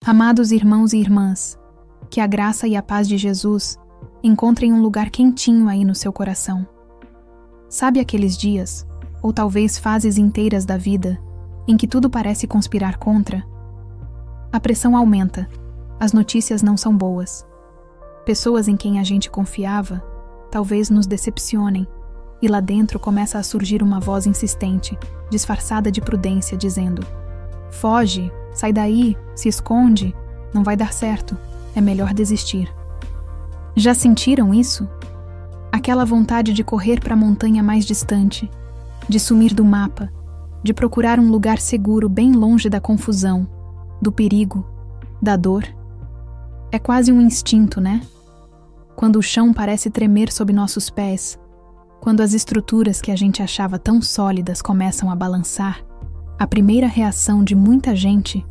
Amados irmãos e irmãs, que a graça e a paz de Jesus encontrem um lugar quentinho aí no seu coração. Sabe aqueles dias, ou talvez fases inteiras da vida, em que tudo parece conspirar contra? A pressão aumenta, as notícias não são boas. Pessoas em quem a gente confiava, talvez nos decepcionem, e lá dentro começa a surgir uma voz insistente, disfarçada de prudência, dizendo: foge, sai daí, se esconde, não vai dar certo, é melhor desistir. Já sentiram isso? Aquela vontade de correr para a montanha mais distante, de sumir do mapa, de procurar um lugar seguro bem longe da confusão, do perigo, da dor. É quase um instinto, né? Quando o chão parece tremer sob nossos pés, quando as estruturas que a gente achava tão sólidas começam a balançar, a primeira reação de muita gente,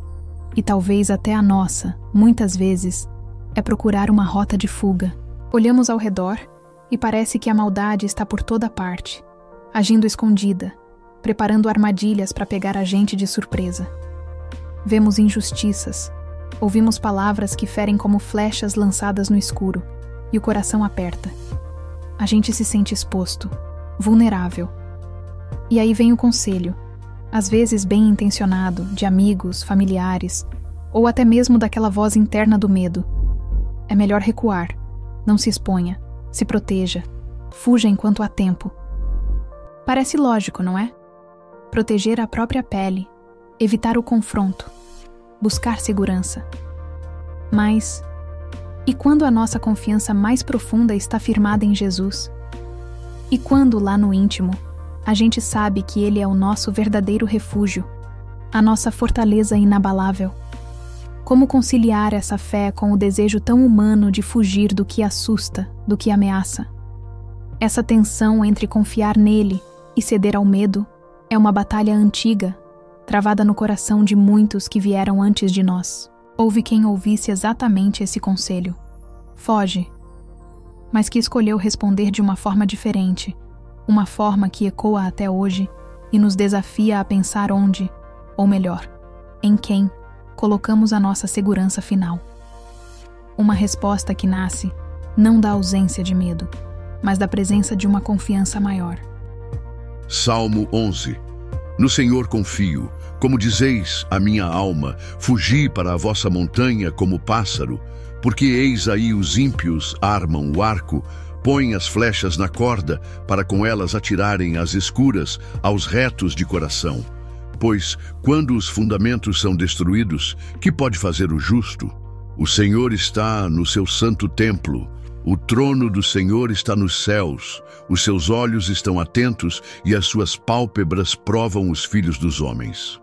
e talvez até a nossa, muitas vezes, é procurar uma rota de fuga. Olhamos ao redor e parece que a maldade está por toda parte, agindo escondida, preparando armadilhas para pegar a gente de surpresa. Vemos injustiças, ouvimos palavras que ferem como flechas lançadas no escuro, e o coração aperta. A gente se sente exposto, vulnerável. E aí vem o conselho, às vezes bem intencionado, de amigos, familiares, ou até mesmo daquela voz interna do medo. É melhor recuar, não se exponha, se proteja, fuja enquanto há tempo. Parece lógico, não é? Proteger a própria pele, evitar o confronto, buscar segurança. Mas, e quando a nossa confiança mais profunda está firmada em Jesus? E quando, lá no íntimo, a gente sabe que Ele é o nosso verdadeiro refúgio, a nossa fortaleza inabalável? Como conciliar essa fé com o desejo tão humano de fugir do que assusta, do que ameaça? Essa tensão entre confiar nele e ceder ao medo é uma batalha antiga, travada no coração de muitos que vieram antes de nós. Houve quem ouvisse exatamente esse conselho: foge, mas que escolheu responder de uma forma diferente, uma forma que ecoa até hoje e nos desafia a pensar onde, ou melhor, em quem, colocamos a nossa segurança final. Uma resposta que nasce não da ausência de medo, mas da presença de uma confiança maior. Salmo 11. No Senhor confio, como dizeis a minha alma, fugi para a vossa montanha como pássaro, porque eis aí os ímpios armam o arco, põem as flechas na corda, para com elas atirarem às escuras, aos retos de coração. Pois, quando os fundamentos são destruídos, que pode fazer o justo? O Senhor está no seu santo templo, o trono do Senhor está nos céus, os seus olhos estão atentos e as suas pálpebras provam os filhos dos homens.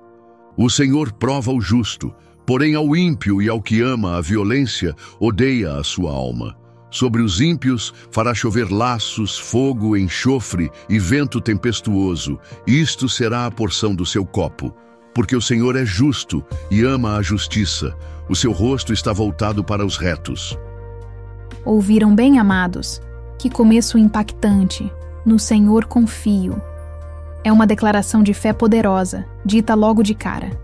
O Senhor prova o justo, porém ao ímpio e ao que ama a violência, odeia a sua alma. Sobre os ímpios fará chover laços, fogo, enxofre e vento tempestuoso. Isto será a porção do seu copo. Porque o Senhor é justo e ama a justiça. O seu rosto está voltado para os retos. Ouviram bem, amados? Que começo impactante. No Senhor confio. É uma declaração de fé poderosa, dita logo de cara.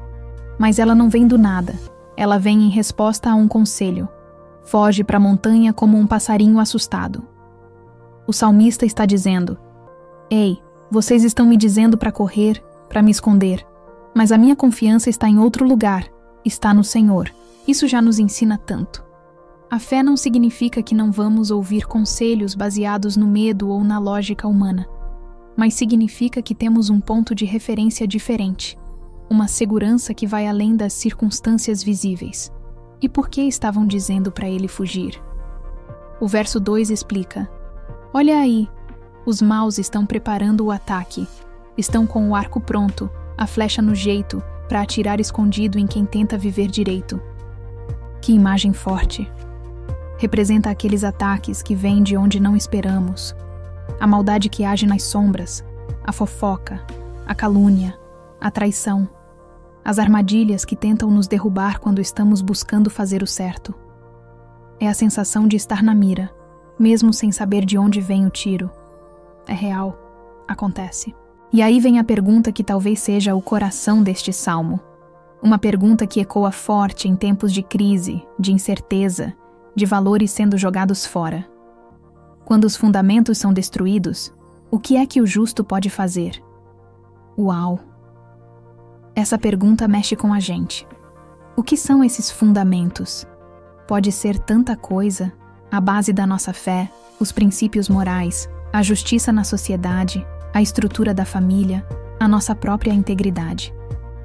Mas ela não vem do nada. Ela vem em resposta a um conselho. Foge para a montanha como um passarinho assustado. O salmista está dizendo: ei, vocês estão me dizendo para correr, para me esconder, mas a minha confiança está em outro lugar, está no Senhor. Isso já nos ensina tanto. A fé não significa que não vamos ouvir conselhos baseados no medo ou na lógica humana, mas significa que temos um ponto de referência diferente, uma segurança que vai além das circunstâncias visíveis. E por que estavam dizendo para ele fugir? O verso 2 explica: olha aí, os maus estão preparando o ataque, estão com o arco pronto, a flecha no jeito, para atirar escondido em quem tenta viver direito. Que imagem forte! Representa aqueles ataques que vêm de onde não esperamos, a maldade que age nas sombras, a fofoca, a calúnia, a traição, as armadilhas que tentam nos derrubar quando estamos buscando fazer o certo. É a sensação de estar na mira, mesmo sem saber de onde vem o tiro. É real, acontece. E aí vem a pergunta que talvez seja o coração deste salmo. Uma pergunta que ecoa forte em tempos de crise, de incerteza, de valores sendo jogados fora. Quando os fundamentos são destruídos, o que é que o justo pode fazer? Uau! Essa pergunta mexe com a gente. O que são esses fundamentos? Pode ser tanta coisa: a base da nossa fé, os princípios morais, a justiça na sociedade, a estrutura da família, a nossa própria integridade.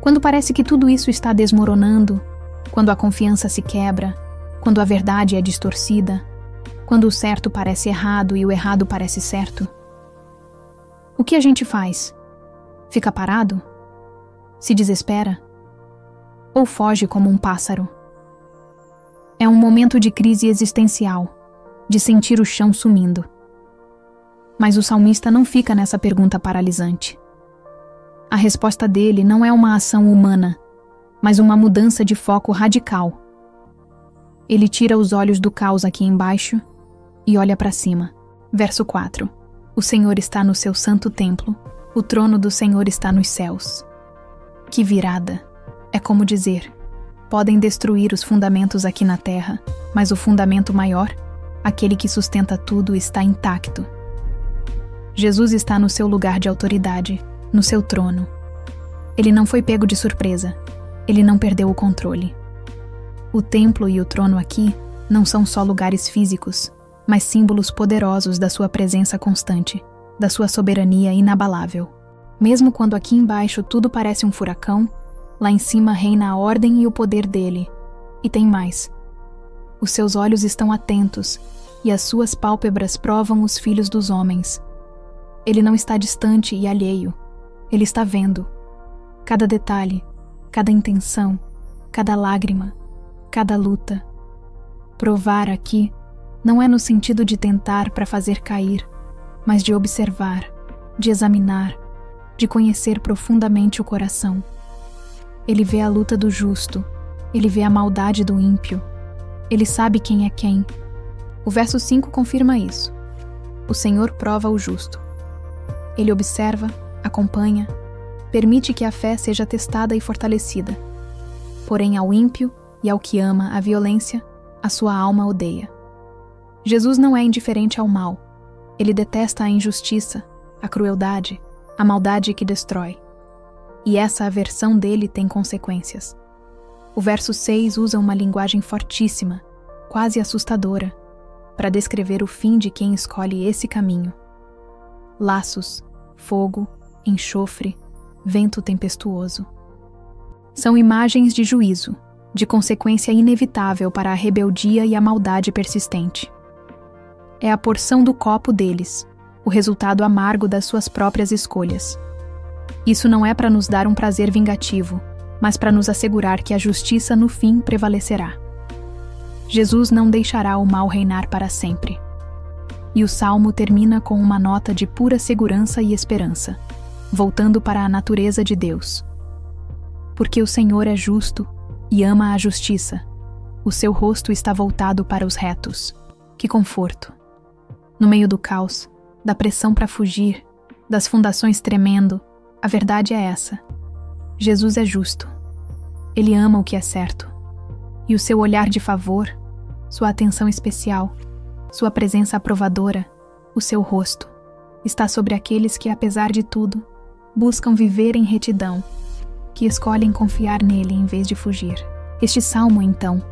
Quando parece que tudo isso está desmoronando, quando a confiança se quebra, quando a verdade é distorcida, quando o certo parece errado e o errado parece certo, o que a gente faz? Fica parado? Se desespera? Ou foge como um pássaro? É um momento de crise existencial, de sentir o chão sumindo. Mas o salmista não fica nessa pergunta paralisante. A resposta dele não é uma ação humana, mas uma mudança de foco radical. Ele tira os olhos do caos aqui embaixo e olha para cima. Verso 4. O Senhor está no seu santo templo, o trono do Senhor está nos céus. Que virada! É como dizer: podem destruir os fundamentos aqui na terra, mas o fundamento maior, aquele que sustenta tudo, está intacto. Jesus está no seu lugar de autoridade, no seu trono. Ele não foi pego de surpresa. Ele não perdeu o controle. O templo e o trono aqui não são só lugares físicos, mas símbolos poderosos da sua presença constante, da sua soberania inabalável. Mesmo quando aqui embaixo tudo parece um furacão, lá em cima reina a ordem e o poder dele. E tem mais. Os seus olhos estão atentos, e as suas pálpebras provam os filhos dos homens. Ele não está distante e alheio. Ele está vendo. Cada detalhe, cada intenção, cada lágrima, cada luta. Provar aqui não é no sentido de tentar para fazer cair, mas de observar, de examinar, de conhecer profundamente o coração. Ele vê a luta do justo, ele vê a maldade do ímpio, ele sabe quem é quem. O verso 5 confirma isso. O Senhor prova o justo. Ele observa, acompanha, permite que a fé seja testada e fortalecida. Porém, ao ímpio e ao que ama a violência, a sua alma odeia. Jesus não é indiferente ao mal. Ele detesta a injustiça, a crueldade, a maldade que destrói. E essa aversão dele tem consequências. O verso 6 usa uma linguagem fortíssima, quase assustadora, para descrever o fim de quem escolhe esse caminho. Laços, fogo, enxofre, vento tempestuoso. São imagens de juízo, de consequência inevitável para a rebeldia e a maldade persistente. É a porção do copo deles, o resultado amargo das suas próprias escolhas. Isso não é para nos dar um prazer vingativo, mas para nos assegurar que a justiça no fim prevalecerá. Jesus não deixará o mal reinar para sempre. E o salmo termina com uma nota de pura segurança e esperança, voltando para a natureza de Deus. Porque o Senhor é justo e ama a justiça. O seu rosto está voltado para os retos. Que conforto! No meio do caos, da pressão para fugir, das fundações tremendo, a verdade é essa. Jesus é justo. Ele ama o que é certo. E o seu olhar de favor, sua atenção especial, sua presença aprovadora, o seu rosto, está sobre aqueles que, apesar de tudo, buscam viver em retidão, que escolhem confiar nele em vez de fugir. Este salmo, então,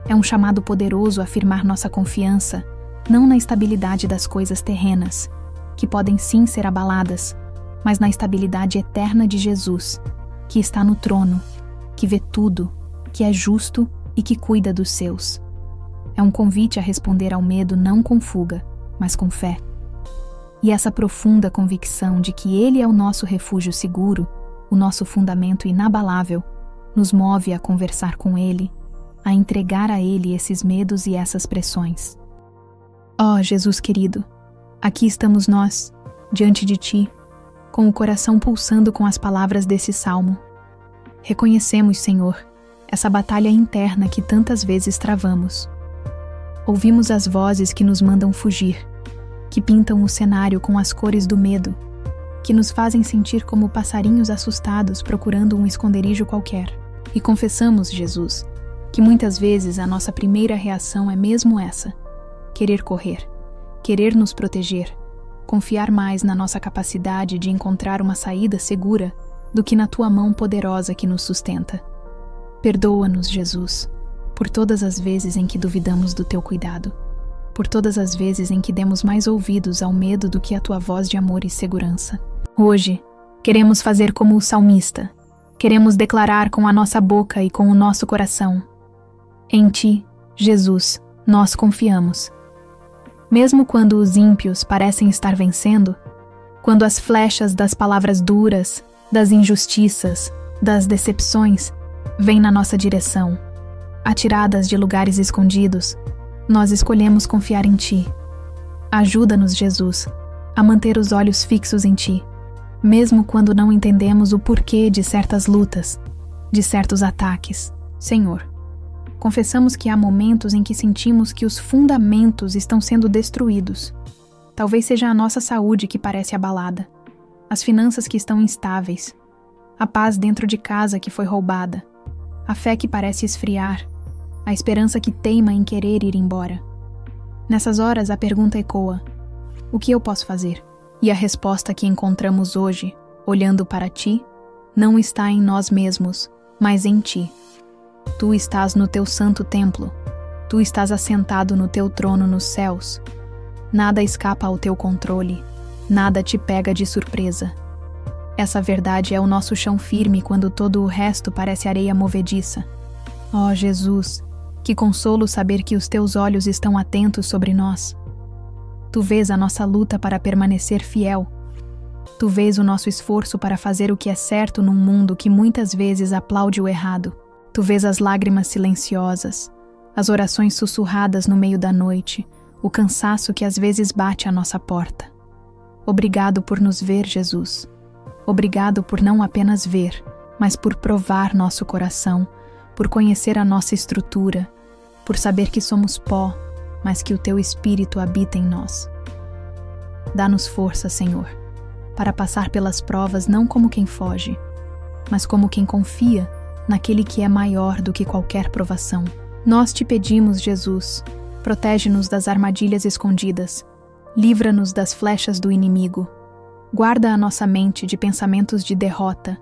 é um chamado poderoso a afirmar nossa confiança, não na estabilidade das coisas terrenas, que podem sim ser abaladas, mas na estabilidade eterna de Jesus, que está no trono, que vê tudo, que é justo e que cuida dos seus. É um convite a responder ao medo não com fuga, mas com fé. E essa profunda convicção de que Ele é o nosso refúgio seguro, o nosso fundamento inabalável, nos move a conversar com Ele, a entregar a Ele esses medos e essas pressões. Ó Jesus querido, aqui estamos nós, diante de Ti, com o coração pulsando com as palavras desse salmo. Reconhecemos, Senhor, essa batalha interna que tantas vezes travamos. Ouvimos as vozes que nos mandam fugir, que pintam o cenário com as cores do medo, que nos fazem sentir como passarinhos assustados procurando um esconderijo qualquer. E confessamos, Jesus, que muitas vezes a nossa primeira reação é mesmo essa: querer correr, querer nos proteger, confiar mais na nossa capacidade de encontrar uma saída segura do que na tua mão poderosa que nos sustenta. Perdoa-nos, Jesus, por todas as vezes em que duvidamos do teu cuidado, por todas as vezes em que demos mais ouvidos ao medo do que à tua voz de amor e segurança. Hoje, queremos fazer como o salmista. Queremos declarar com a nossa boca e com o nosso coração: em ti, Jesus, nós confiamos. Mesmo quando os ímpios parecem estar vencendo, quando as flechas das palavras duras, das injustiças, das decepções vêm na nossa direção, atiradas de lugares escondidos, nós escolhemos confiar em ti. Ajuda-nos, Jesus, a manter os olhos fixos em ti, mesmo quando não entendemos o porquê de certas lutas, de certos ataques. Senhor, confessamos que há momentos em que sentimos que os fundamentos estão sendo destruídos. Talvez seja a nossa saúde que parece abalada, as finanças que estão instáveis, a paz dentro de casa que foi roubada, a fé que parece esfriar, a esperança que teima em querer ir embora. Nessas horas a pergunta ecoa: o que eu posso fazer? E a resposta que encontramos hoje, olhando para ti, não está em nós mesmos, mas em ti. Tu estás no teu santo templo. Tu estás assentado no teu trono nos céus. Nada escapa ao teu controle. Nada te pega de surpresa. Essa verdade é o nosso chão firme quando todo o resto parece areia movediça. Ó Jesus, que consolo saber que os teus olhos estão atentos sobre nós. Tu vês a nossa luta para permanecer fiel. Tu vês o nosso esforço para fazer o que é certo num mundo que muitas vezes aplaude o errado. Tu vês as lágrimas silenciosas, as orações sussurradas no meio da noite, o cansaço que às vezes bate à nossa porta. Obrigado por nos ver, Jesus. Obrigado por não apenas ver, mas por provar nosso coração, por conhecer a nossa estrutura, por saber que somos pó, mas que o teu Espírito habita em nós. Dá-nos força, Senhor, para passar pelas provas não como quem foge, mas como quem confia naquele que é maior do que qualquer provação. Nós te pedimos, Jesus, protege-nos das armadilhas escondidas, livra-nos das flechas do inimigo, guarda a nossa mente de pensamentos de derrota,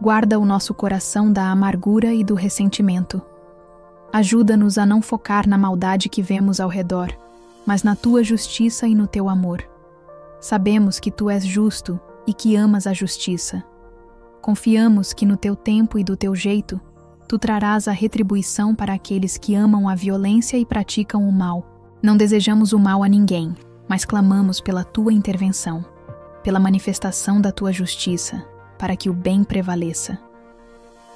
guarda o nosso coração da amargura e do ressentimento. Ajuda-nos a não focar na maldade que vemos ao redor, mas na tua justiça e no teu amor. Sabemos que tu és justo e que amas a justiça. Confiamos que no teu tempo e do teu jeito, tu trarás a retribuição para aqueles que amam a violência e praticam o mal. Não desejamos o mal a ninguém, mas clamamos pela tua intervenção, pela manifestação da tua justiça, para que o bem prevaleça.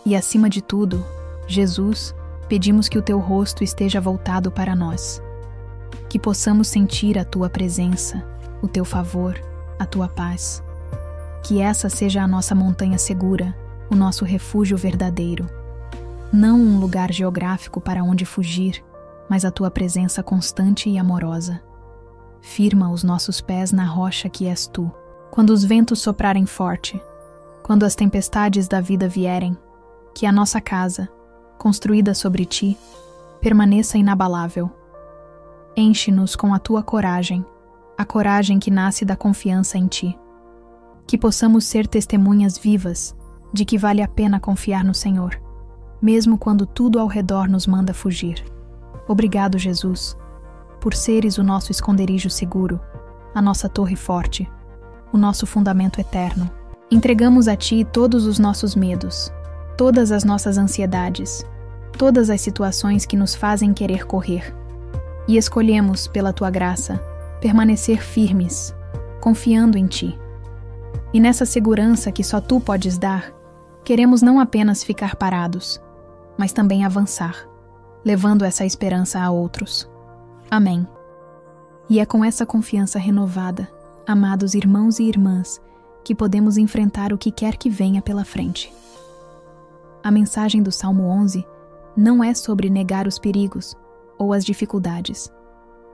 E acima de tudo, Jesus, pedimos que o teu rosto esteja voltado para nós, que possamos sentir a tua presença, o teu favor, a tua paz. Que essa seja a nossa montanha segura, o nosso refúgio verdadeiro. Não um lugar geográfico para onde fugir, mas a tua presença constante e amorosa. Firma os nossos pés na rocha que és tu. Quando os ventos soprarem forte, quando as tempestades da vida vierem, que a nossa casa, construída sobre ti, permaneça inabalável. Enche-nos com a tua coragem, a coragem que nasce da confiança em ti. Que possamos ser testemunhas vivas de que vale a pena confiar no Senhor, mesmo quando tudo ao redor nos manda fugir. Obrigado, Jesus, por seres o nosso esconderijo seguro, a nossa torre forte, o nosso fundamento eterno. Entregamos a ti todos os nossos medos, todas as nossas ansiedades, todas as situações que nos fazem querer correr. E escolhemos, pela tua graça, permanecer firmes, confiando em ti. E nessa segurança que só tu podes dar, queremos não apenas ficar parados, mas também avançar, levando essa esperança a outros. Amém. E é com essa confiança renovada, amados irmãos e irmãs, que podemos enfrentar o que quer que venha pela frente. A mensagem do Salmo 11 não é sobre negar os perigos ou as dificuldades,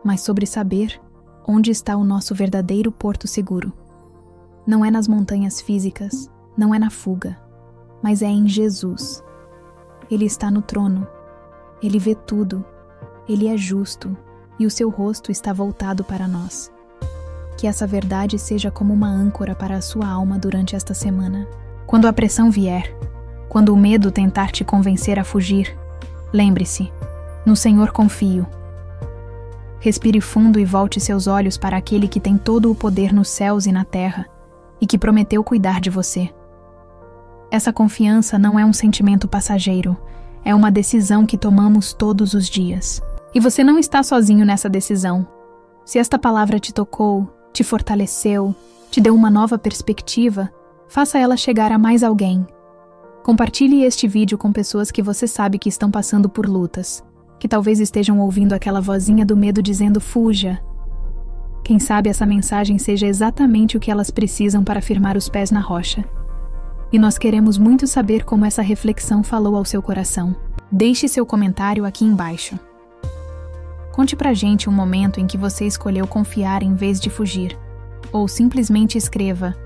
mas sobre saber onde está o nosso verdadeiro porto seguro. Não é nas montanhas físicas, não é na fuga, mas é em Jesus. Ele está no trono. Ele vê tudo. Ele é justo e o seu rosto está voltado para nós. Que essa verdade seja como uma âncora para a sua alma durante esta semana. Quando a pressão vier, quando o medo tentar te convencer a fugir, lembre-se, no Senhor confio. Respire fundo e volte seus olhos para aquele que tem todo o poder nos céus e na terra e que prometeu cuidar de você. Essa confiança não é um sentimento passageiro, é uma decisão que tomamos todos os dias. E você não está sozinho nessa decisão. Se esta palavra te tocou, te fortaleceu, te deu uma nova perspectiva, faça ela chegar a mais alguém. Compartilhe este vídeo com pessoas que você sabe que estão passando por lutas, que talvez estejam ouvindo aquela vozinha do medo dizendo fuja. Quem sabe essa mensagem seja exatamente o que elas precisam para firmar os pés na rocha. E nós queremos muito saber como essa reflexão falou ao seu coração. Deixe seu comentário aqui embaixo. Conte pra gente um momento em que você escolheu confiar em vez de fugir. Ou simplesmente escreva: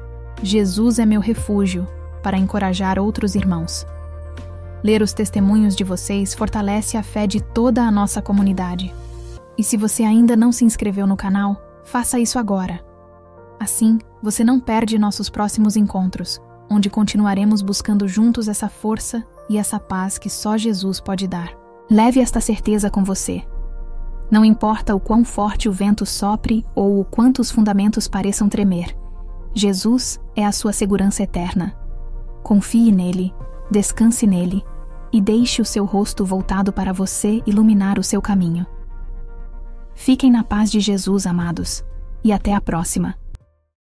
Jesus é meu refúgio, para encorajar outros irmãos. Ler os testemunhos de vocês fortalece a fé de toda a nossa comunidade. E se você ainda não se inscreveu no canal, faça isso agora. Assim, você não perde nossos próximos encontros, onde continuaremos buscando juntos essa força e essa paz que só Jesus pode dar. Leve esta certeza com você. Não importa o quão forte o vento sopre ou o quanto os fundamentos pareçam tremer, Jesus é a sua segurança eterna. Confie nele, descanse nele e deixe o seu rosto voltado para você iluminar o seu caminho. Fiquem na paz de Jesus, amados, e até a próxima.